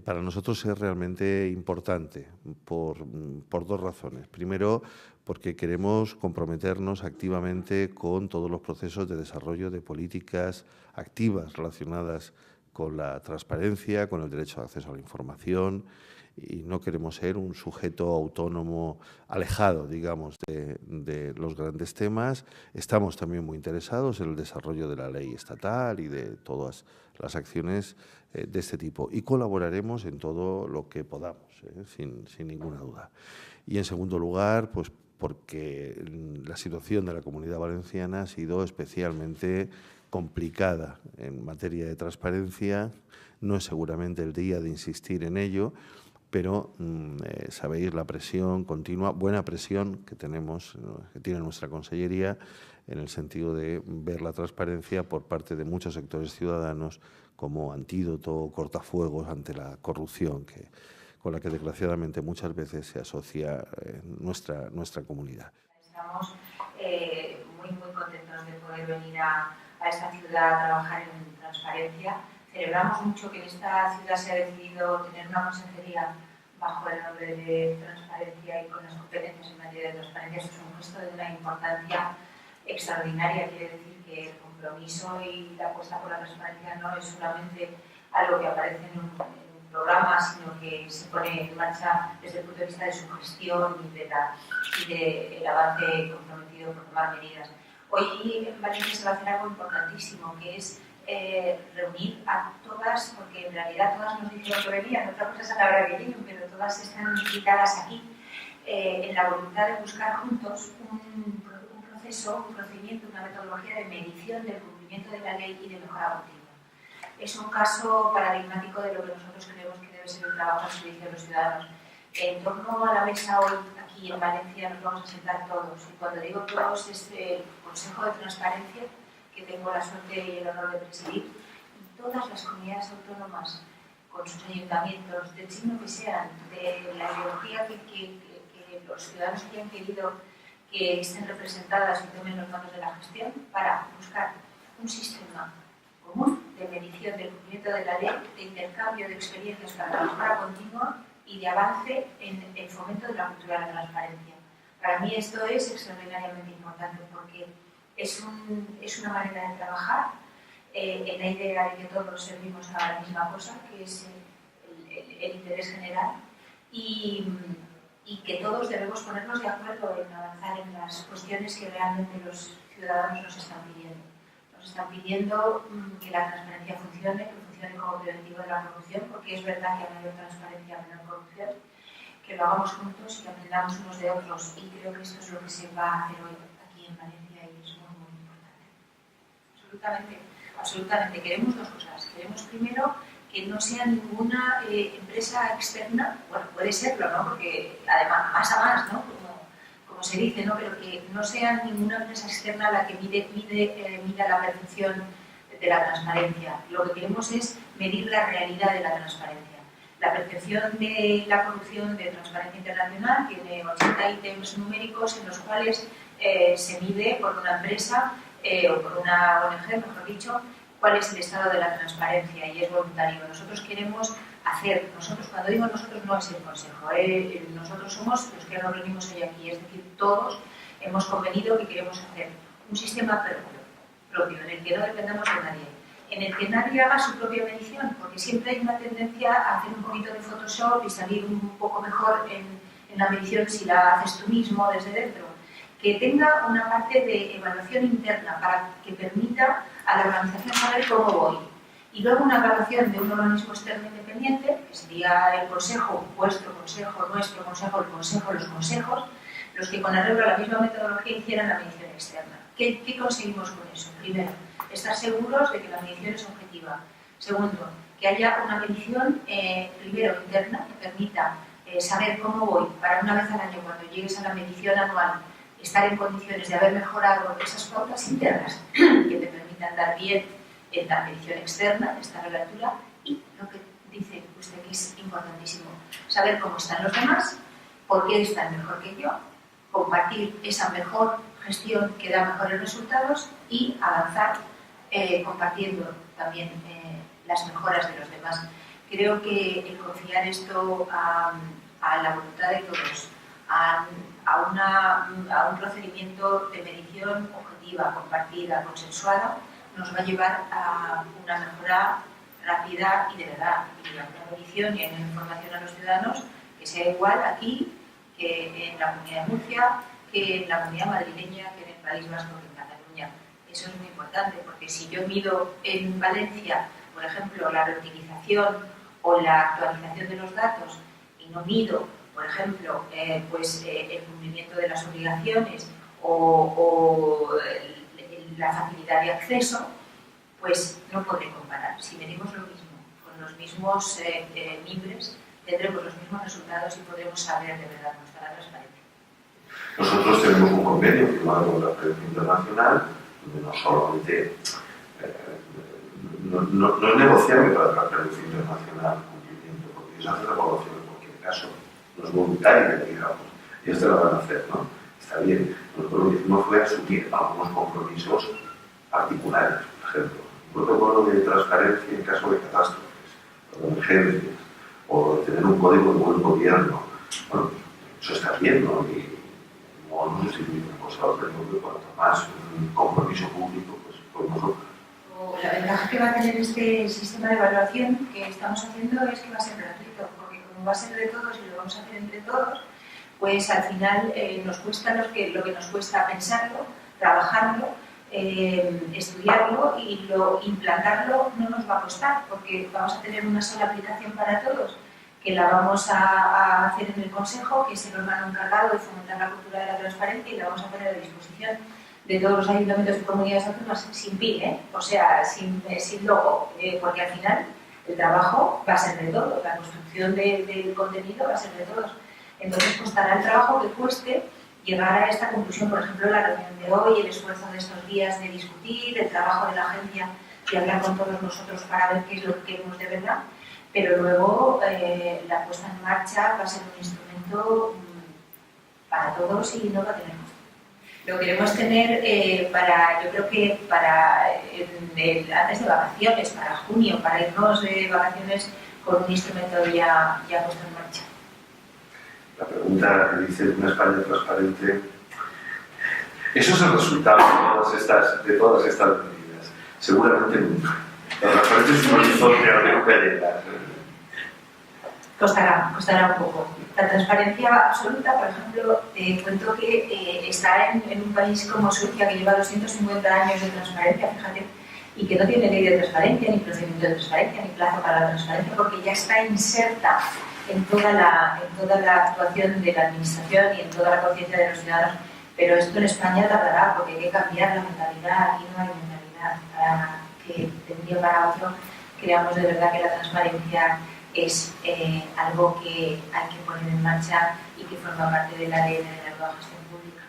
Para nosotros es realmente importante por dos razones. Primero, porque queremos comprometernos activamente con todos los procesos de desarrollo de políticas activas relacionadas con la transparencia, con el derecho de acceso a la información, y no queremos ser un sujeto autónomo alejado, digamos, de los grandes temas. Estamos también muy interesados en el desarrollo de la ley estatal y de todas las acciones de este tipo, y colaboraremos en todo lo que podamos, sin ninguna duda. Y en segundo lugar, pues porque la situación de la Comunidad Valenciana ha sido especialmente complicada en materia de transparencia. No es seguramente el día de insistir en ello, pero sabéis la presión continua, buena presión que tenemos, que tiene nuestra Consellería, en el sentido de ver la transparencia por parte de muchos sectores ciudadanos como antídoto, cortafuegos ante la corrupción con la que desgraciadamente muchas veces se asocia nuestra comunidad. Estamos muy contentos de poder venir a esta ciudad a trabajar en transparencia. Celebramos mucho que en esta ciudad se ha decidido tener una consejería bajo el nombre de transparencia y con las competencias en materia de transparencia. Eso es un gesto de una importancia extraordinaria. Quiere decir que el compromiso y la apuesta por la transparencia no es solamente algo que aparece en un programa, sino que se pone en marcha desde el punto de vista de su gestión y del avance comprometido por tomar medidas. Hoy en Valencia se va a hacer algo importantísimo, que es reunir a todas, porque en realidad todas nos dijeron que venían, otra cosa es a la hora que lleguen, pero todas están invitadas aquí en la voluntad de buscar juntos un proceso, un procedimiento, una metodología de medición del cumplimiento de la ley y de mejora continua. Es un caso paradigmático de lo que nosotros creemos que debe ser el trabajo al servicio de los ciudadanos. En torno a la mesa hoy, aquí en Valencia, nos vamos a sentar todos. Y cuando digo todos, es el Consejo de Transparencia, que tengo la suerte y el honor de presidir, y todas las comunidades autónomas, con sus ayuntamientos, del signo que sean, de la ideología que los ciudadanos hayan querido que estén representadas y tomen los mandos de la gestión, para buscar un sistema común de medición del cumplimiento de la ley, de intercambio de experiencias para la mejora continua y de avance en el fomento de la cultura de la transparencia. Para mí esto es extraordinariamente importante porque es una manera de trabajar en la idea de que todos servimos a la misma cosa, que es el interés general, y que todos debemos ponernos de acuerdo en avanzar en las cuestiones que realmente los ciudadanos nos están pidiendo. Nos están pidiendo que la transparencia funcione, que funcione como preventivo de la corrupción, porque es verdad que a mayor transparencia, menor corrupción, que lo hagamos juntos y que aprendamos unos de otros. Y creo que esto es lo que se va a hacer hoy aquí en Valencia y es muy importante. Absolutamente. Queremos dos cosas. Queremos primero que no sea ninguna empresa externa, bueno, puede serlo, ¿no? Porque además, más a más, ¿no? Como se dice, ¿no? Pero que no sea ninguna empresa externa la que mida la percepción de la transparencia. Lo que queremos es medir la realidad de la transparencia. La percepción de la corrupción de Transparencia Internacional tiene 80 ítems numéricos en los cuales se mide por una empresa o por una ONG, mejor dicho, cuál es el estado de la transparencia y es voluntario. Nosotros queremos hacer, cuando digo nosotros no es el Consejo, nosotros somos los que nos reunimos hoy aquí, es decir, todos hemos convenido que queremos hacer un sistema propio en el que no dependamos de nadie, en el que nadie haga su propia medición, porque siempre hay una tendencia a hacer un poquito de Photoshop y salir un poco mejor en la medición si la haces tú mismo desde dentro. Que tenga una parte de evaluación interna para que permita a la organización saber cómo voy. Y luego una evaluación de un organismo externo independiente, que sería el Consejo, vuestro Consejo, nuestro Consejo, el Consejo, los consejos, los que con arreglo a la misma metodología hicieran la medición externa. ¿Qué conseguimos con eso? Primero, estar seguros de que la medición es objetiva. Segundo, que haya una medición, primero, interna, que permita saber cómo voy para una vez al año, cuando llegues a la medición anual, estar en condiciones de haber mejorado esas pautas internas que te permitan dar bien en la medición externa, esta relatura, y lo que dice usted que es importantísimo, saber cómo están los demás, por qué están mejor que yo, compartir esa mejor gestión que da mejores resultados y avanzar compartiendo también las mejoras de los demás. Creo que el confiar esto a la voluntad de todos, a un procedimiento de medición objetiva, compartida, consensuada, nos va a llevar a una mejora rápida y de verdad, y a una medición y a una información a los ciudadanos que sea igual aquí que en la Comunidad de Murcia, que en la Comunidad madrileña, que en el País Vasco, que en Cataluña. Eso es muy importante, porque si yo mido en Valencia, por ejemplo, la reutilización o la actualización de los datos y no mido, por ejemplo, el cumplimiento de las obligaciones o la facilidad de acceso, pues no podré comparar. Si medimos lo mismo, con los mismos mimbres, tendremos los mismos resultados y podremos saber de verdad cómo está la transparencia. Nosotros tenemos un convenio firmado con la Transparencia Internacional, donde no solamente no es negociable para la Transparencia Internacional el cumplimiento, porque ellos hacen la evaluación en cualquier caso, no es voluntaria, digamos, y esto lo van a hacer, ¿no? Está bien. Nosotros lo que hicimos fue asumir algunos compromisos particulares, por ejemplo, un protocolo de transparencia en caso de catástrofes, o de emergencias, o de tener un código de buen gobierno. Bueno, eso está bien, ¿no? Y no se sirve una cosa a otra, porque cuanto más un compromiso público, pues mejor. La ventaja que va a tener este sistema de evaluación que estamos haciendo es que va a ser gratuito, porque como va a ser de todos y lo vamos a hacer entre todos, pues al final nos cuesta lo que nos cuesta pensarlo, trabajarlo, estudiarlo y implantarlo no nos va a costar, porque vamos a tener una sola aplicación para todos, que la vamos a hacer en el Consejo, que es el órgano encargado de fomentar la cultura de la transparencia, y la vamos a poner a disposición de todos los ayuntamientos y comunidades autónomas sin PIN, o sea, sin logo, porque al final el trabajo va a ser de todos, la construcción del contenido va a ser de todos. Entonces costará el trabajo que cueste llegar a esta conclusión, por ejemplo, la reunión de hoy, el esfuerzo de estos días de discutir, el trabajo de la agencia y hablar con todos nosotros para ver qué es lo que queremos de verdad, pero luego la puesta en marcha va a ser un instrumento para todos y no va a tener costo. Lo queremos tener yo creo que antes de vacaciones, para junio, para irnos de vacaciones con un instrumento ya puesto en marcha. La pregunta que dice una España transparente, eso es el resultado de todas estas medidas. Seguramente nunca. La transparencia es un horizonte al que nunca llegar. Costará un poco. La transparencia absoluta, por ejemplo, te cuento que está en un país como Suecia, que lleva 250 años de transparencia, fíjate, y que no tiene ley de transparencia, ni procedimiento de transparencia, ni plazo para la transparencia, porque ya está inserta en toda la actuación de la administración y en toda la conciencia de los ciudadanos. Pero esto en España tardará, porque hay que cambiar la mentalidad. Aquí no hay mentalidad para que de un día para otro creamos de verdad que la transparencia es algo que hay que poner en marcha y que forma parte de la ley de la nueva gestión pública.